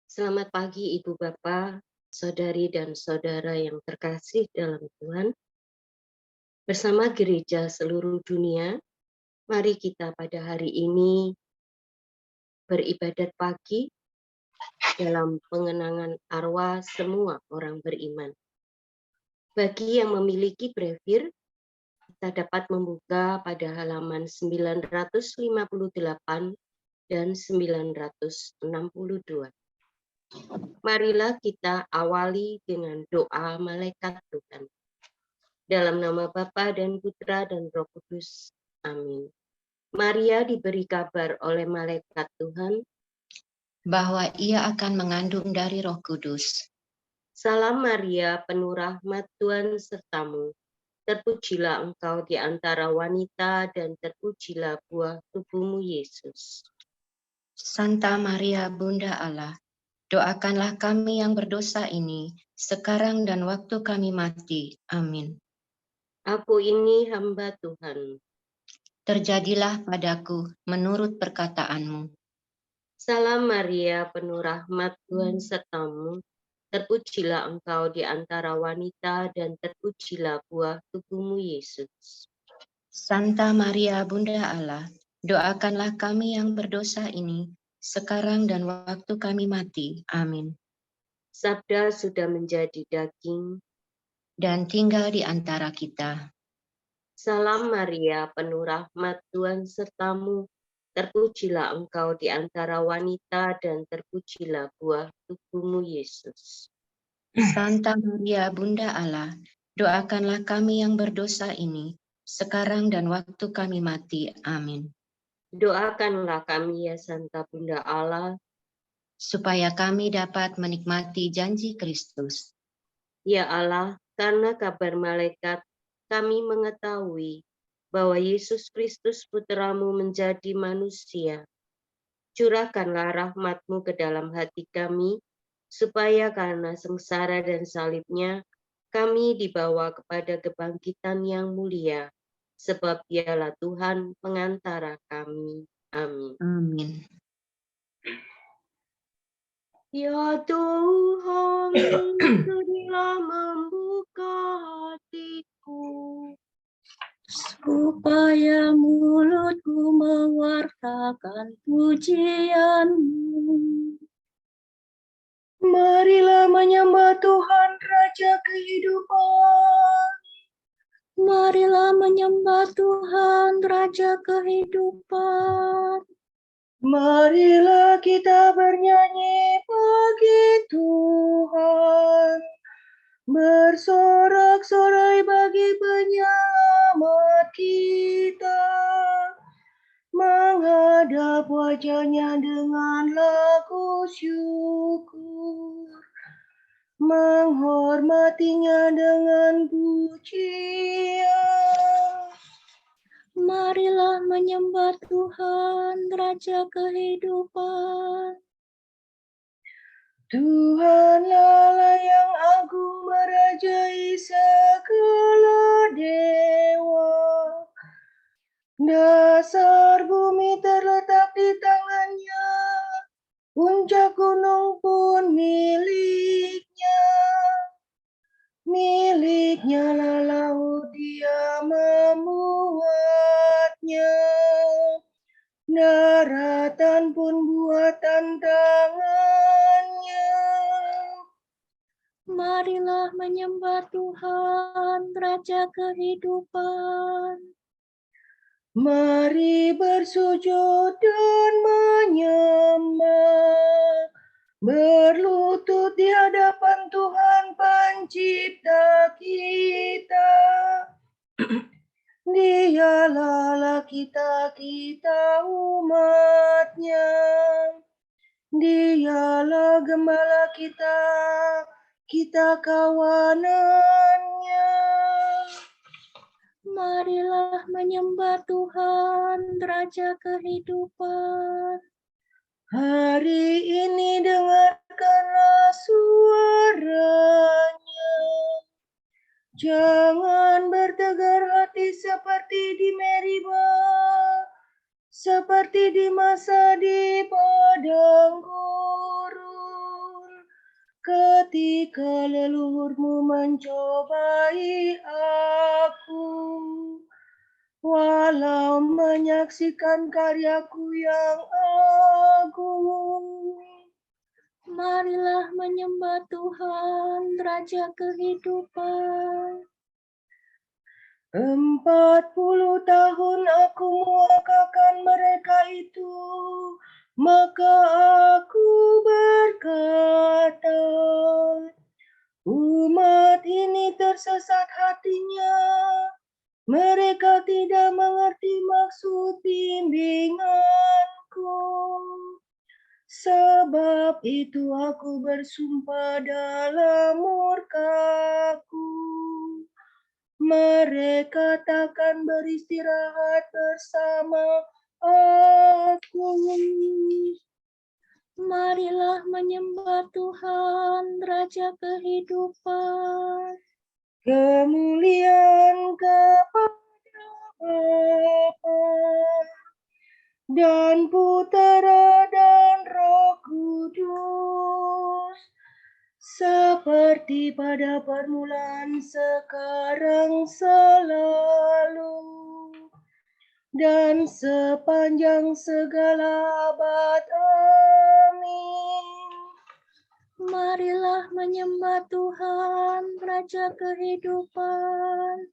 Selamat pagi Ibu Bapak, Saudari dan Saudara yang terkasih dalam Tuhan. Bersama gereja seluruh dunia, mari kita pada hari ini beribadat pagi dalam pengenangan arwah semua orang beriman. Bagi yang memiliki brevir, kita dapat membuka pada halaman 958 dan 962. Marilah kita awali dengan doa malaikat Tuhan. Dalam nama Bapa dan Putra dan Roh Kudus. Amin. Maria diberi kabar oleh malaikat Tuhan bahwa ia akan mengandung dari Roh Kudus. Salam Maria, penuh rahmat, Tuhan sertamu. Terpujilah engkau di antara wanita dan terpujilah buah tubuhmu Yesus. Santa Maria, Bunda Allah, doakanlah kami yang berdosa ini, sekarang dan waktu kami mati. Amin. Aku ini hamba Tuhan. Terjadilah padaku menurut perkataanmu. Salam Maria, penuh rahmat, Tuhan sertamu. Terpujilah engkau di antara wanita dan terpujilah buah tubuhmu Yesus. Santa Maria, Bunda Allah, doakanlah kami yang berdosa ini, sekarang dan waktu kami mati. Amin. Sabda sudah menjadi daging dan tinggal di antara kita. Salam Maria, penuh rahmat, Tuhan sertamu. Terpujilah engkau di antara wanita dan terpujilah buah tubuhmu Yesus. Santa Maria, Bunda Allah, doakanlah kami yang berdosa ini, sekarang dan waktu kami mati. Amin. Doakanlah kami ya Santa Bunda Allah, supaya kami dapat menikmati janji Kristus. Ya Allah, karena kabar malaikat kami mengetahui bahwa Yesus Kristus Putramu menjadi manusia. Curahkanlah rahmat-Mu ke dalam hati kami, supaya karena sengsara dan salibnya, kami dibawa kepada kebangkitan yang mulia, sebab Dialah Tuhan pengantara kami. Amin. Amin. Ya Tuhan, sudilah membuka hatiku, supaya mulutku mewartakan pujian-Mu. Marilah menyembah Tuhan Raja kehidupan. Marilah menyembah Tuhan Raja kehidupan. Marilah kita bernyanyi bagi Tuhan, bersorak-sorai bagi penyelamat kita, menghadap wajah-Nya dengan lagu syukur, menghormati-Nya dengan pujian. Marilah menyembah Tuhan Raja kehidupan. Tuhanlah yang agung merajai segala dewa. Dasar bumi terletak di tangan-Nya, puncak gunung pun milik-Nya. Milik-Nya lah laut, Dia membuatnya. Daratan pun buatan tangan-Nya. Marilah menyembah Tuhan Raja kehidupan. Mari bersujud dan menyembah, berlutut di hadapan Tuhan Pencipta kita. Dialah Allah kita, kita umat-Nya. Dialah gembala kita, kita kawanan-Nya. Marilah menyembah Tuhan Raja kehidupan. Hari ini dengarkanlah suara-Nya. Jangan bertegar hati seperti di Meriba, seperti di masa di padang gurun, ketika leluhurmu mencobai aku, walau menyaksikan karyaku yang agung. Marilah menyembah Tuhan, Raja kehidupan. 40 tahun aku muakakan mereka itu, maka aku berkata, umat ini tersesat hatinya, mereka tidak mengerti maksud bimbinganku. Sebab itu aku bersumpah dalam murkaku, mereka takkan beristirahat bersama aku. Marilah menyembah Tuhan, Raja kehidupan. Kemuliaan kepada Bapa dan Putera dan Roh Kudus, seperti pada permulaan, sekarang, selalu, dan sepanjang segala abad. Amin. Marilah menyembah Tuhan, Raja kehidupan.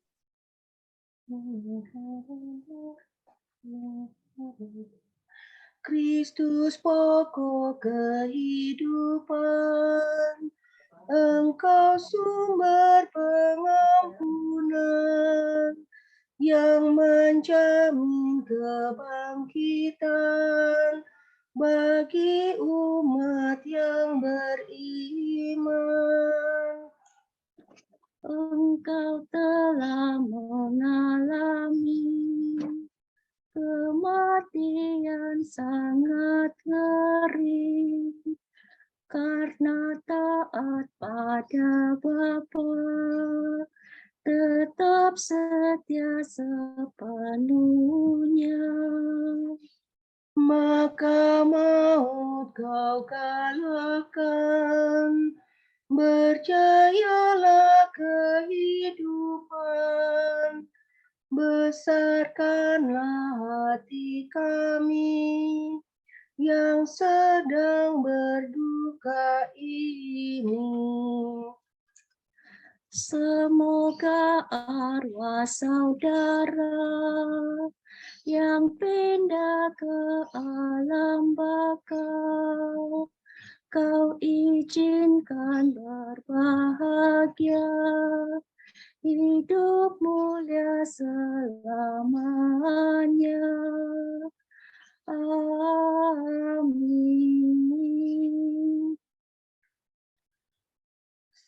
Kristus pokok kehidupan, Engkau sumber pengampunan yang menjamin kebangkitan bagi umat yang beriman. Engkau telah mengalami kematian sangat ngeri, karena taat pada Bapa, tetap setia sepenuhnya. Maka maut kau kalahkan, berjayalah kehidupan, besarkanlah hati kami yang sedang berduka ini. Semoga arwah saudara yang pindah ke alam baka, kau izinkan berbahagia, hidup mulia selamanya. Amin.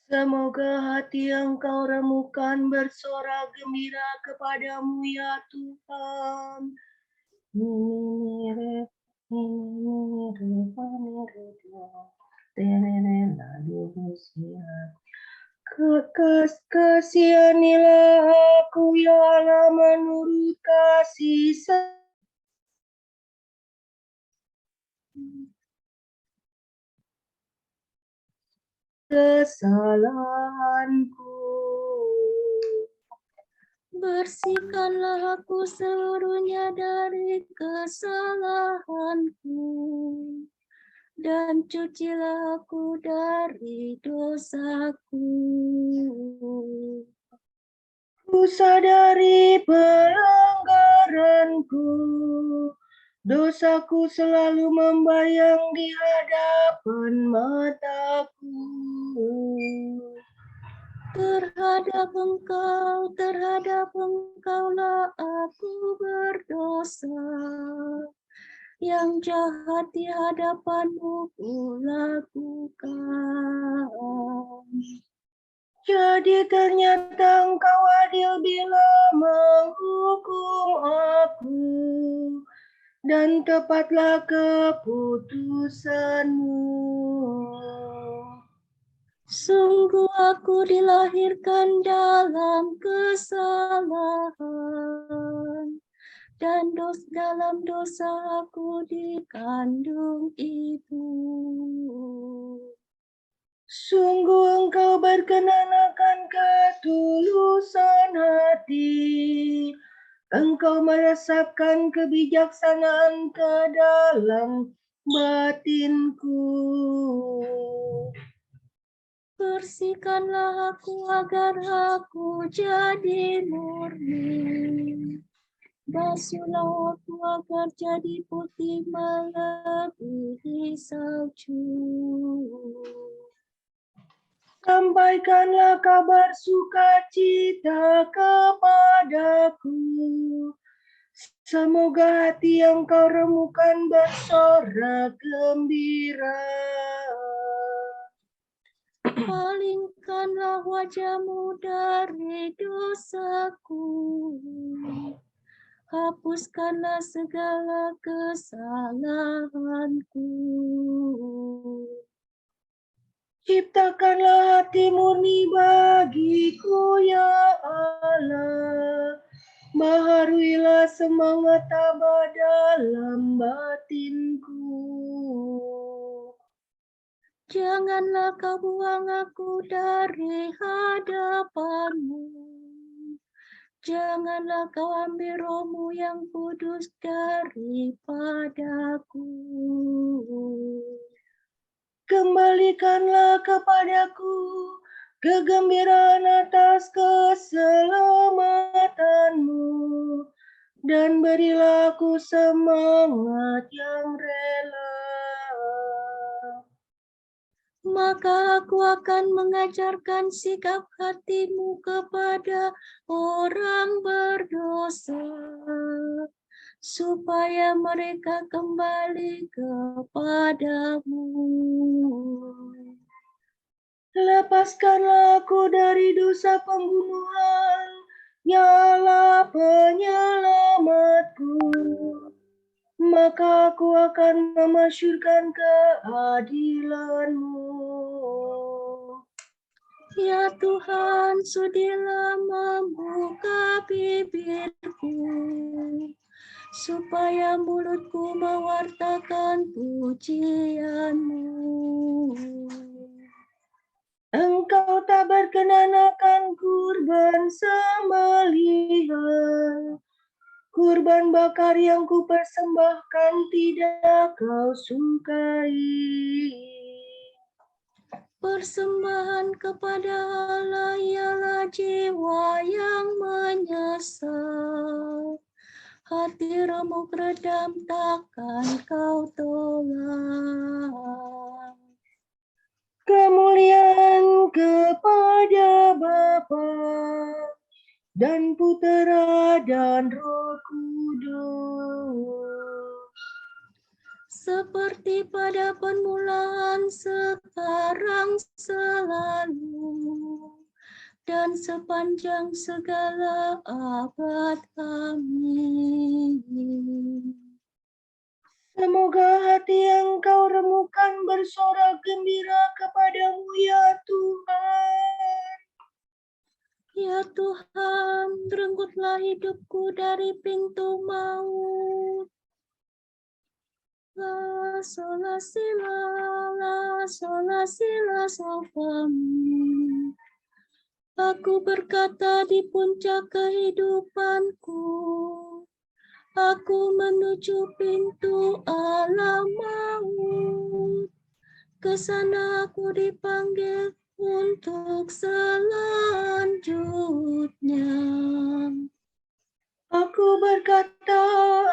Semoga hati yang kau remukan bersorak gembira kepadamu ya Tuhan. Kasihanilah aku ya Allah menurut kasih kesalahanku. Bersihkanlah aku seluruhnya dari kesalahanku, dan cucilah aku dari dosaku. Ku sadari pelanggaranku, dosaku selalu membayang di hadapan mataku. Terhadap engkaulah aku berdosa, yang jahat di hadapanmu kulakukan. Jadi ternyata engkau adil bila menghukum aku, dan tepatlah keputusanmu. Sungguh aku dilahirkan dalam kesalahan, dan dalam dosa aku dikandung ibu. Sungguh Engkau berkenan akan ketulusan hati. Engkau meresapkan kebijaksanaan ke dalam batinku. Bersihkanlah aku agar aku jadi murni. Basuhlah aku agar jadi putih melebihi salju. Sampaikanlah kabar sukacita kepadaku. Semoga hati yang kau remukan bersorak gembira. Palingkanlah wajahmu dari dosaku. Hapuskanlah segala kesalahanku. Ciptakanlah hati murni bagiku, ya Allah. Baharuilah semangat tabah dalam batinku. Janganlah kau buang aku dari hadapanmu. Janganlah kau ambil rohmu yang kudus daripadaku. Kembalikanlah kepadaku kegembiraan atas keselamatanmu, dan berilah aku semangat yang rela. Maka aku akan mengajarkan sikap hatimu kepada orang berdosa, supaya mereka kembali kepadamu. Lepaskanlah aku dari dosa pembunuhan, ya Allah penyelamatku. Maka aku akan memasyurkan keadilan-Mu. Ya Tuhan, sudilah membuka bibirku, supaya mulutku mewartakan pujian-Mu. Engkau tak berkenan akan kurban sembelihan. Kurban bakar yang kupersembahkan tidak kau sukai. Persembahan kepada Allah ialah jiwa yang menyesal. Hati remuk redam takkan kau tolak. Kemuliaan kepada Bapa dan Putera dan Roh Kudus. Seperti pada permulaan, sekarang, selalu, dan sepanjang segala abad. Amin. Semoga hati yang kau remukan bersorak gembira kepadamu, ya Tuhan. Ya Tuhan, renggutlah hidupku dari pintu maut. La sola sila sol fa mi. Aku berkata di puncak kehidupanku, aku menuju pintu alam maut. Ke sana aku dipanggil untuk selanjutnya. Aku berkata,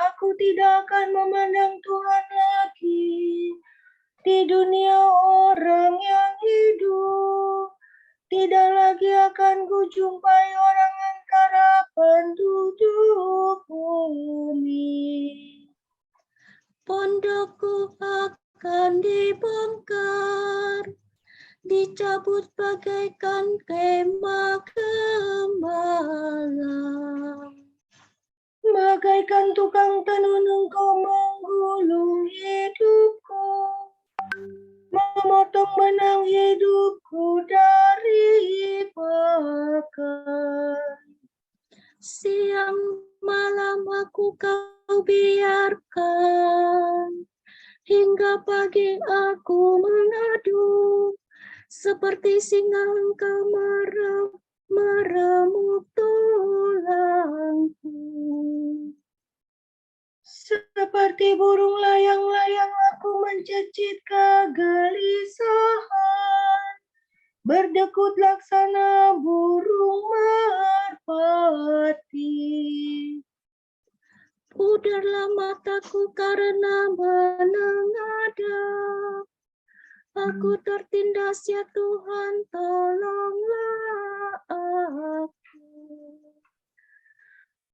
aku tidak akan memandang Tuhan lagi. Di dunia orang yang hidup, tidak lagi akan kujumpai orang antara penduduk bumi. Pondokku akan dibongkar, dicabut bagaikan kemah gembala. Bagaikan tukang tenun engkau menggulung hidupku, memotong benang hidupku dari bakar. Siang malam aku kau biarkan. Hingga pagi aku mengadu, seperti singa engkau meremuk tulangku. Seperti burung layang-layang aku mencecit kegelisahan, berdekut laksana burung merpati. Pudarlah mataku karena menengadah. Aku tertindas ya Tuhan, tolonglah aku.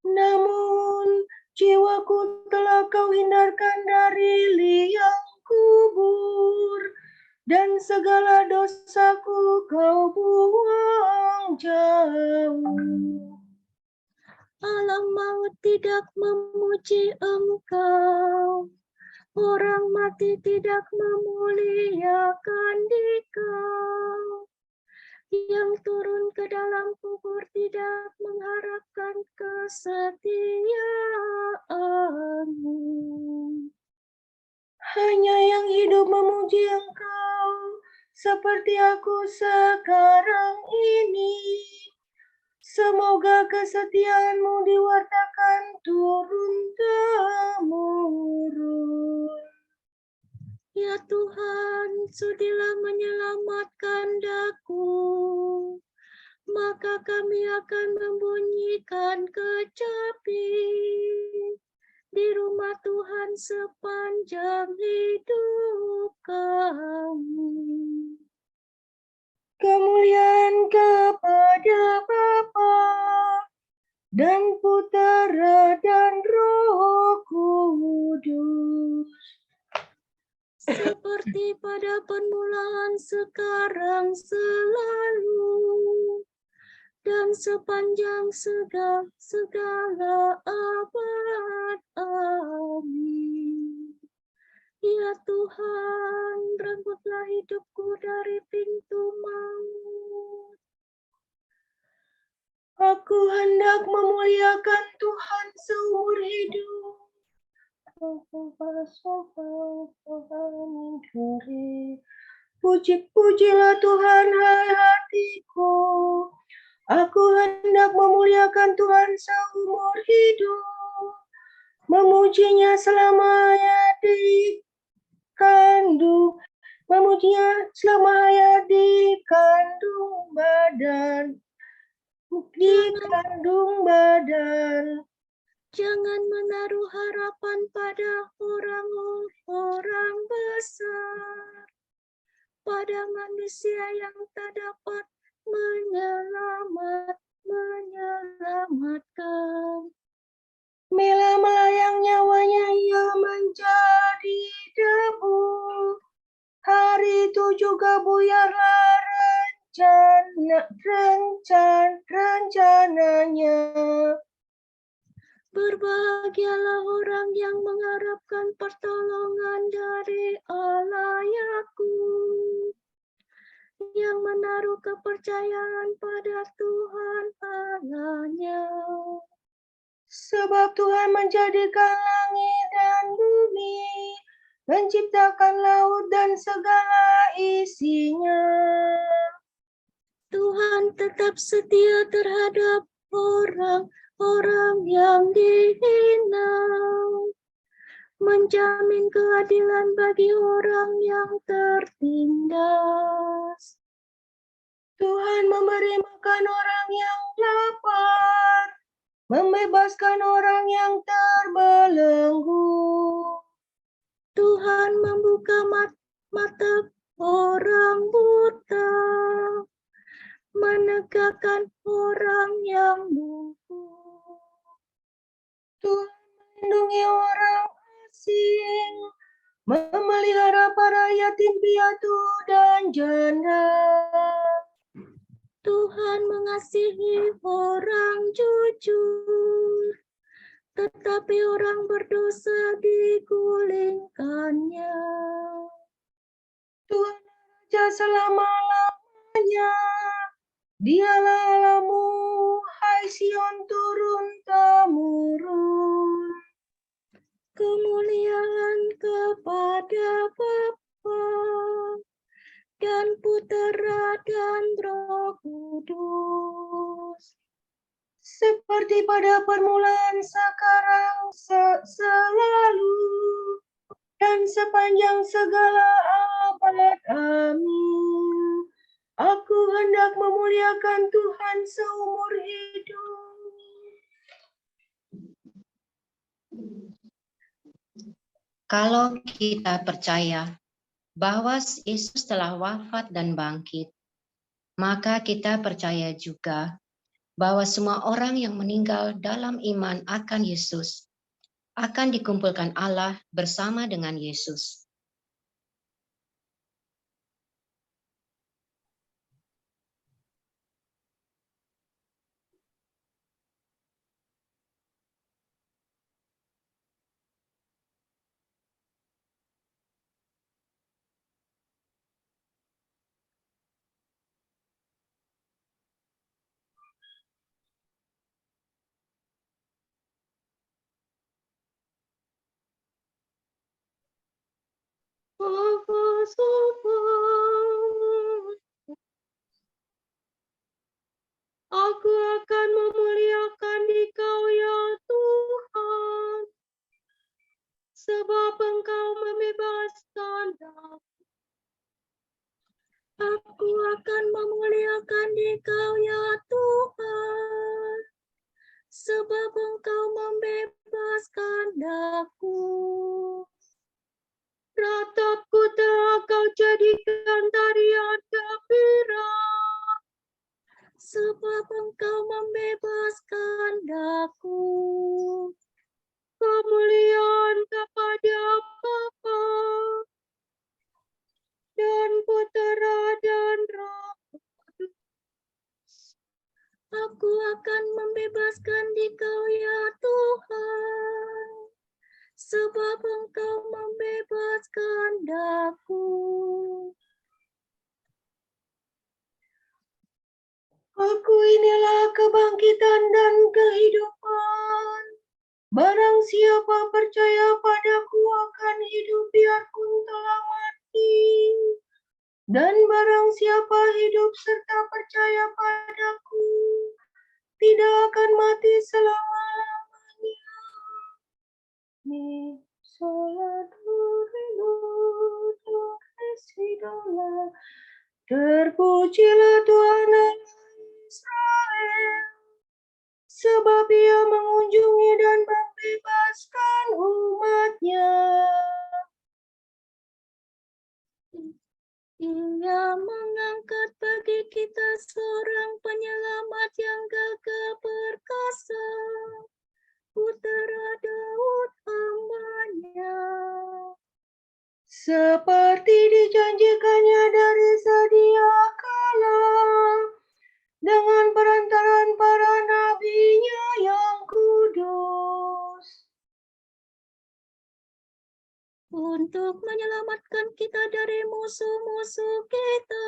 Namun jiwaku telah kau hindarkan dari liang kubur, dan segala dosaku kau buang jauh. Alam maut tidak memuji engkau, orang mati tidak memuliakan dikau. Yang turun ke dalam kubur tidak mengharapkan kesetiaanmu. Hanya yang hidup memuji engkau, seperti aku sekarang ini. Semoga kesetiaanmu diwartakan turun-temurun. Ya Tuhan, sudilah menyelamatkan daku, maka kami akan membunyikan kecapi di rumah Tuhan sepanjang hidup kami. Kemuliaan kepada Bapa dan Putera dan Roh Kudus. Seperti pada permulaan, sekarang, selalu, dan sepanjang segala abad. Amin. Ya Tuhan, rengkuhlah hidupku dari pintu maut. Aku hendak memuliakan Tuhan seumur hidup. Puji-pujilah Tuhan, hai hatiku. Aku hendak memuliakan Tuhan seumur hidup. Memujinya selamanya di kandung. Memujinya selamanya di kandung badan. Jangan menaruh harapan pada orang-orang besar, pada manusia yang tak dapat menyelamatkan. Bila melayang nyawanya ia menjadi debu. Hari itu juga buyarlah rencananya. Berbahagialah orang yang mengharapkan pertolongan dari Allah Yakub, yang menaruh kepercayaan pada Tuhan Allahnya. Sebab Tuhan menjadikan langit dan bumi, menciptakan laut dan segala isinya. Tuhan tetap setia terhadap orang-orang yang dihina, menjamin keadilan bagi orang yang tertindas. Tuhan memberi makan orang yang lapar, membebaskan orang yang terbelenggu. Tuhan membuka mata orang buta, menegakkan orang yang lumpuh. Tuhan melindungi orang asing, memelihara para yatim piatu dan janda. Tuhan mengasihi orang jujur, tetapi orang berdosa digulingkannya. Tuhan Raja selama-lamanya, dialah Allahmu, hai damai Sion turun-temurun. Kemuliaan kepada Bapa dan Putera dan Roh Kudus. Seperti pada permulaan, sekarang, selalu, dan sepanjang segala abad. Amin. Aku hendak memuliakan Tuhan seumur hidup. Kalau kita percaya bahwa Yesus telah wafat dan bangkit, maka kita percaya juga bahwa semua orang yang meninggal dalam iman akan Yesus akan dikumpulkan Allah bersama dengan Yesus. Aku akan memuliakan Dikau ya Tuhan, sebab Engkau membebaskan aku. Aku akan memuliakan Dikau ya Tuhan, sebab Engkau membebaskan aku. Ratapku telah Kau jadikan tarian gembira, Sebab Engkau membebaskan aku. kemuliaan kepada Bapa dan Putera dan Roh Kudus. Aku akan membebaskan Dikau ya Tuhan, sebab Engkau membebaskan aku. Aku inilah kebangkitan dan kehidupan. Barang siapa percaya padaku akan hidup biarpun telah mati. Dan barang siapa hidup serta percaya padaku tidak akan mati selama-lamanya. Terpujilah Tuhan Allah Israel, sebab Ia mengunjungi dan membebaskan umat-Nya. Ia mengangkat bagi kita seorang penyelamat yang gagah perkasa, Putera Daud hamba-Nya. Seperti dijanjikannya dari sedia kala, dengan perantaraan para nabi-Nya yang kudus. Untuk menyelamatkan kita dari musuh-musuh kita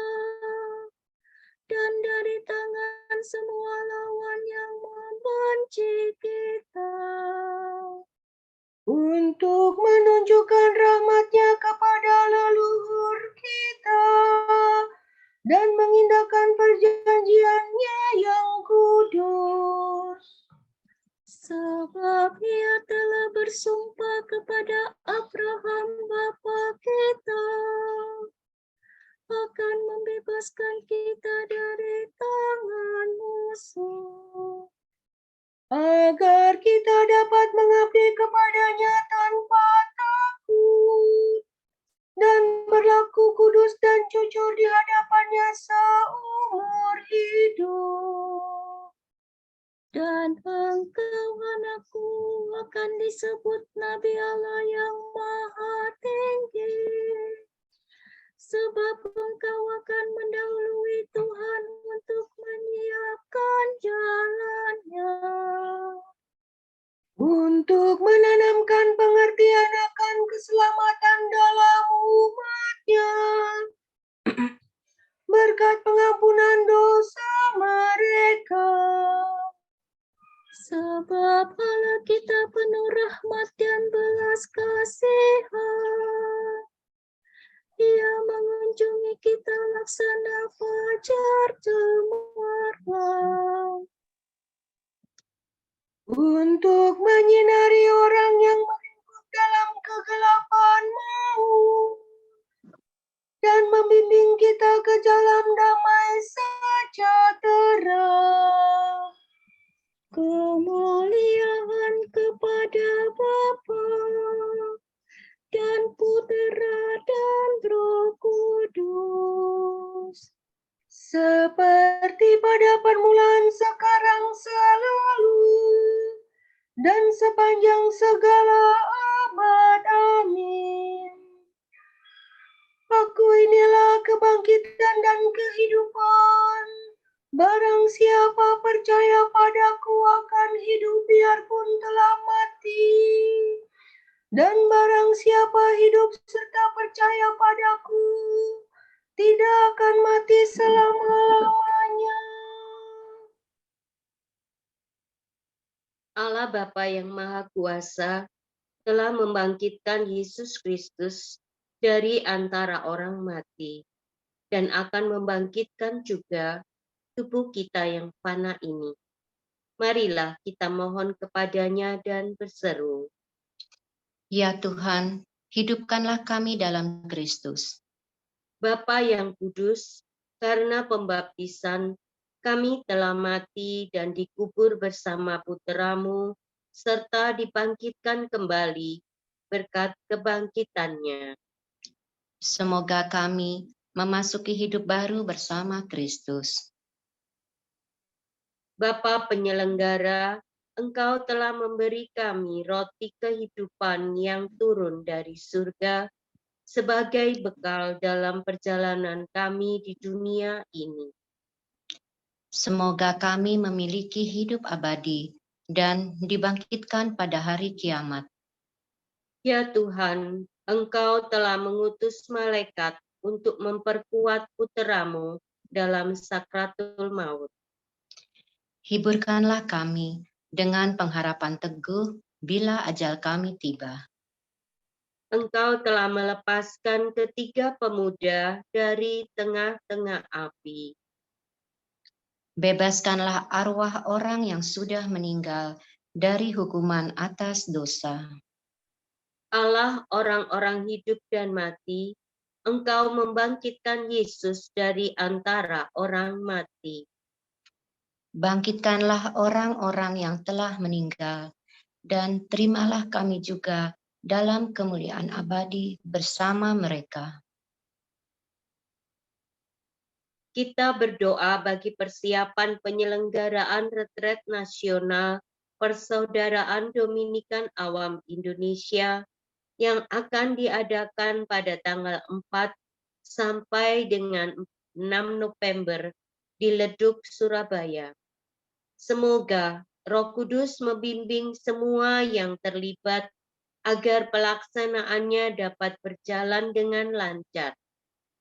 dan dari tangan semua lawan yang membenci kita. Untuk menunjukkan rahmat-Nya kepada leluhur kita dan mengindahkan perjanjian-Nya yang kudus. Sebab Ia telah bersumpah kepada Abraham bapa kita akan membebaskan kita dari tangan musuh, Agar kita dapat mengabdi kepada-Nya tanpa takut dan berlaku kudus dan jujur di hadapan-Nya seumur hidup. dan engkau anakku akan disebut Nabi Allah yang Maha Tinggi, sebab engkau akan mendahului Tuhan untuk menyiapkan jalan-Nya, Untuk menanamkan pengertian akan keselamatan dalam umat-Nya, berkat pengampunan dosa mereka. laksana fajar cemerlang. Untuk menyinari orang yang meringkuk dalam kegelapan maut dan membimbing kita ke jalan damai sejahtera. Kemuliaan kepada Bapa dan Putera dan Roh Kudus. Seperti pada permulaan, sekarang, selalu, dan sepanjang segala abad. Amin. Aku inilah kebangkitan dan kehidupan. Barang siapa percaya padaku akan hidup biarpun telah mati. Dan barang siapa hidup serta percaya padaku tidak akan mati selama-lamanya. Allah Bapa yang Maha Kuasa telah membangkitkan Yesus Kristus dari antara orang mati dan akan membangkitkan juga tubuh kita yang fana ini. Marilah kita mohon kepadanya dan berseru. Ya Tuhan, hidupkanlah kami dalam Kristus. Bapa yang kudus, karena pembaptisan kami telah mati dan dikubur bersama Putramu, serta dibangkitkan kembali berkat kebangkitannya. Semoga kami memasuki hidup baru bersama Kristus. Bapa penyelenggara, Engkau telah memberi kami roti kehidupan yang turun dari surga sebagai bekal dalam perjalanan kami di dunia ini. Semoga kami memiliki hidup abadi dan dibangkitkan pada hari kiamat. Ya Tuhan, Engkau telah mengutus malaikat untuk memperkuat Putramu dalam sakratul maut. Hiburkanlah kami dengan pengharapan teguh bila ajal kami tiba. Engkau telah melepaskan ketiga pemuda dari tengah-tengah api. Bebaskanlah arwah orang yang sudah meninggal dari hukuman atas dosa. Allah orang-orang hidup dan mati, Engkau membangkitkan Yesus dari antara orang mati. Bangkitkanlah orang-orang yang telah meninggal, dan terimalah kami juga dalam kemuliaan abadi bersama mereka. Kita berdoa bagi persiapan penyelenggaraan retret nasional Persaudaraan Dominikan Awam Indonesia yang akan diadakan pada tanggal 4 sampai dengan 6 November di Leduk, Surabaya. Semoga Roh Kudus membimbing semua yang terlibat agar pelaksanaannya dapat berjalan dengan lancar,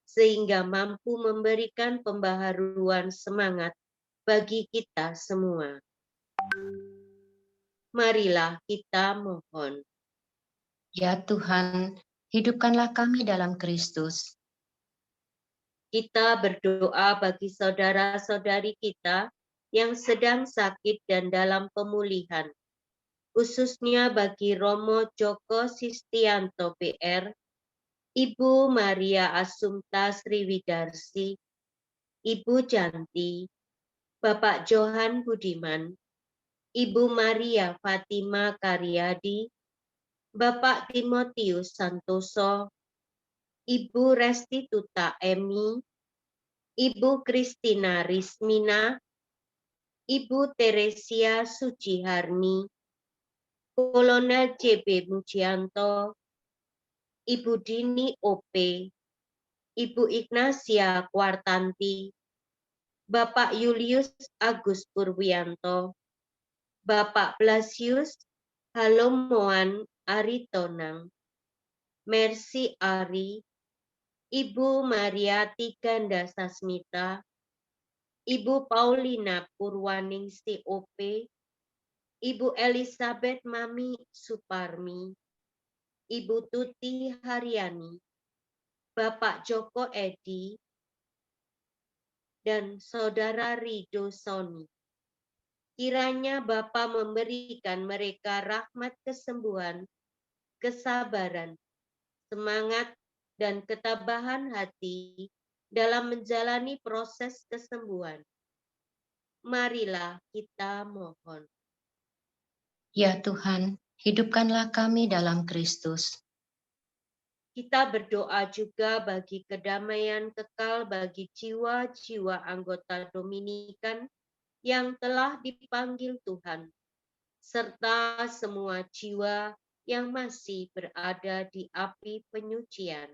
sehingga mampu memberikan pembaharuan semangat bagi kita semua. Marilah kita mohon. Ya Tuhan, hidupkanlah kami dalam Kristus. Kita berdoa bagi saudara-saudari kita yang sedang sakit dan dalam pemulihan, khususnya bagi Romo Joko Sistianto PR, Ibu Maria Assumpta Sriwidarsi, Ibu Janti, Bapak Johan Budiman, Ibu Maria Fatima Karyadi, Bapak Timotius Santoso, Ibu Restituta Emi, Ibu Kristina Rismina, Ibu Teresia Suciharni, Kolonel JB Mujianto, Ibu Dini OP, Ibu Ignasia Kwartanti, Bapak Julius Agus Purwianto, Bapak Blasius Halomoan Aritonang, Mercy Ari, Ibu Mariati Ganda Sasmita, Ibu Paulina Purwaningsi OP, Ibu Elizabeth Mami Suparmi, Ibu Tuti Haryani, Bapak Joko Edi, dan Saudara Rido Soni. Kiranya Bapa memberikan mereka rahmat kesembuhan, kesabaran, semangat, dan ketabahan hati dalam menjalani proses kesembuhan. Marilah kita mohon. Ya Tuhan, hidupkanlah kami dalam Kristus. Kita berdoa juga bagi kedamaian kekal bagi jiwa-jiwa anggota Dominikan yang telah dipanggil Tuhan, serta semua jiwa yang masih berada di api penyucian.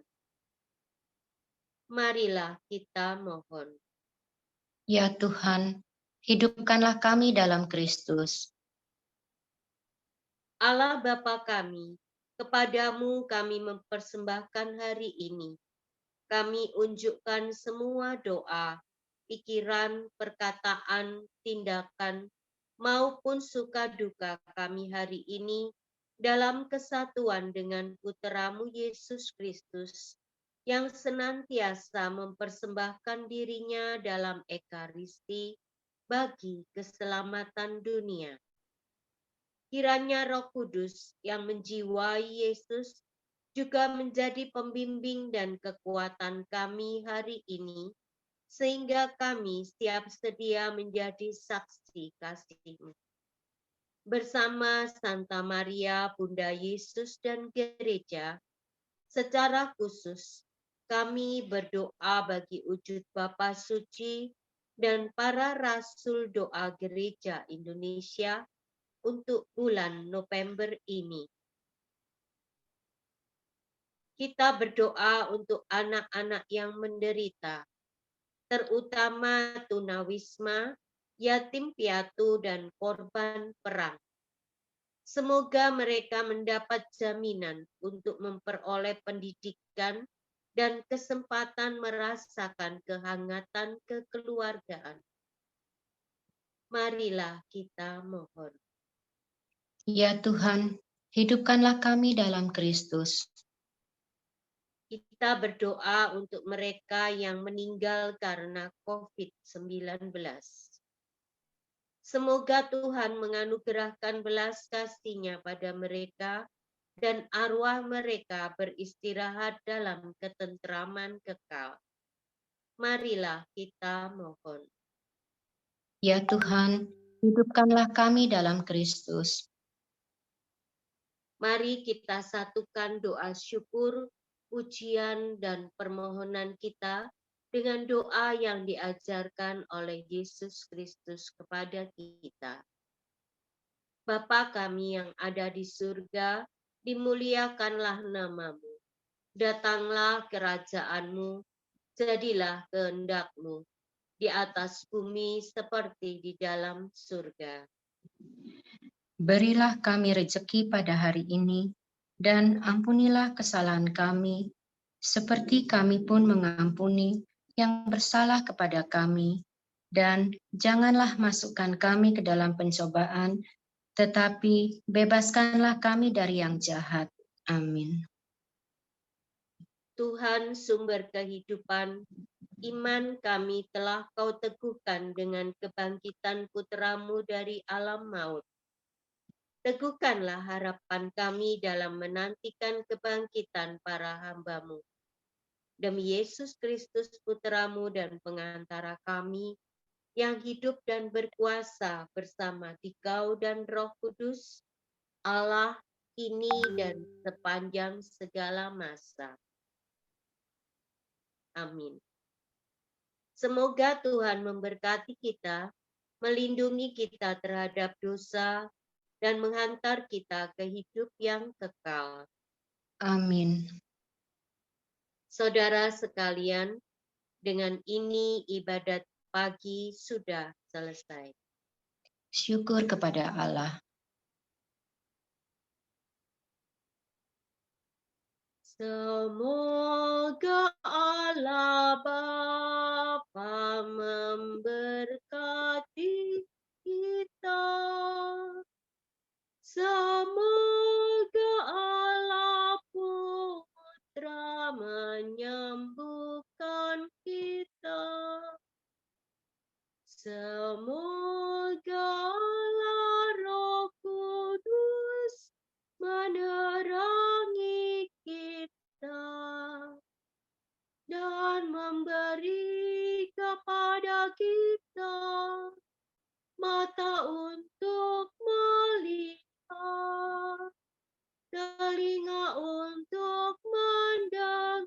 Marilah kita mohon. Ya Tuhan, hidupkanlah kami dalam Kristus. Allah Bapa kami, kepadamu kami mempersembahkan hari ini. Kami unjukkan semua doa, pikiran, perkataan, tindakan, maupun suka duka kami hari ini dalam kesatuan dengan Putramu Yesus Kristus, yang senantiasa mempersembahkan dirinya dalam Ekaristi bagi keselamatan dunia. Kiranya Roh Kudus yang menjiwai Yesus juga menjadi pembimbing dan kekuatan kami hari ini, sehingga kami siap sedia menjadi saksi kasih-Mu. Bersama Santa Maria, Bunda Yesus dan Gereja, secara khusus kami berdoa bagi wujud Bapa Suci dan para Rasul Doa Gereja Indonesia untuk bulan November ini. Kita berdoa untuk anak-anak yang menderita, terutama tunawisma, yatim piatu, dan korban perang. Semoga mereka mendapat jaminan untuk memperoleh pendidikan dan kesempatan merasakan kehangatan kekeluargaan. Marilah kita mohon. Ya Tuhan, hidupkanlah kami dalam Kristus. Kita berdoa untuk mereka yang meninggal karena COVID-19. Semoga Tuhan menganugerahkan belas kasih-Nya pada mereka dan arwah mereka beristirahat dalam ketentraman kekal. Marilah kita mohon. Ya Tuhan, hidupkanlah kami dalam Kristus. Mari kita satukan doa syukur, pujian, dan permohonan kita dengan doa yang diajarkan oleh Yesus Kristus kepada kita. Bapa kami yang ada di surga, dimuliakanlah nama-Mu. Datanglah kerajaan-Mu, jadilah kehendak-Mu di atas bumi seperti di dalam surga. Berilah kami rezeki pada hari ini, dan ampunilah kesalahan kami, seperti kami pun mengampuni yang bersalah kepada kami. Dan janganlah masukkan kami ke dalam pencobaan, tetapi bebaskanlah kami dari yang jahat. Amin. Tuhan sumber kehidupan, iman kami telah Kau teguhkan dengan kebangkitan Putra-Mu dari alam maut. Teguhkanlah harapan kami dalam menantikan kebangkitan para hamba-Mu. Demi Yesus Kristus Putra-Mu dan pengantara kami, yang hidup dan berkuasa bersama Dikau dan Roh Kudus, Allah kini dan sepanjang segala masa. Amin. Semoga Tuhan memberkati kita, melindungi kita terhadap dosa, dan menghantar kita ke hidup yang kekal. Amin. Saudara sekalian, dengan ini ibadat pagi sudah selesai. Syukur kepada Allah. Semoga Allah Bapa memberkati kita. Semoga Allah Putra menyembuhkan kita. Semoga Roh Kudus menerangi kita dan memberi kepada kita mata untuk melihat, telinga untuk mendengar,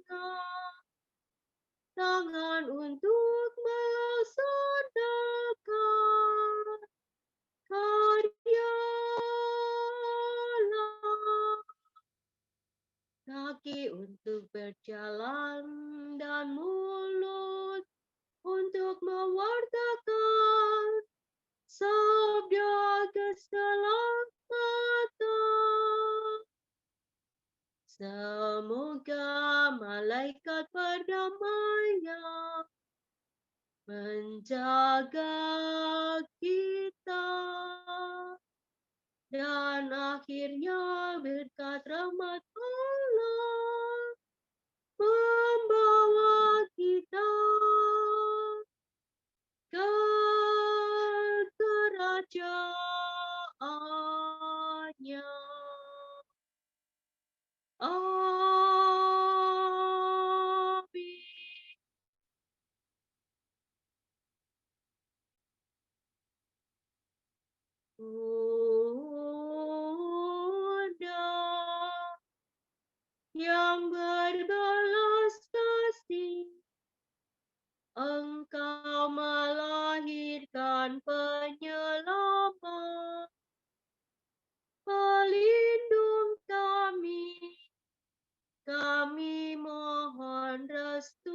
tangan untuk melaksanakan karya Allah, kaki untuk berjalan dan mulut untuk mewartakan sabda keselamatan. Semoga malaikat perdamaian menjaga kita dan akhirnya berkat rahmat Allah membawa kita ke kerajaannya. Amin. Bunda yang berbelas kasih, Engkau melahirkan penyelamat, pelindung kami mohon restu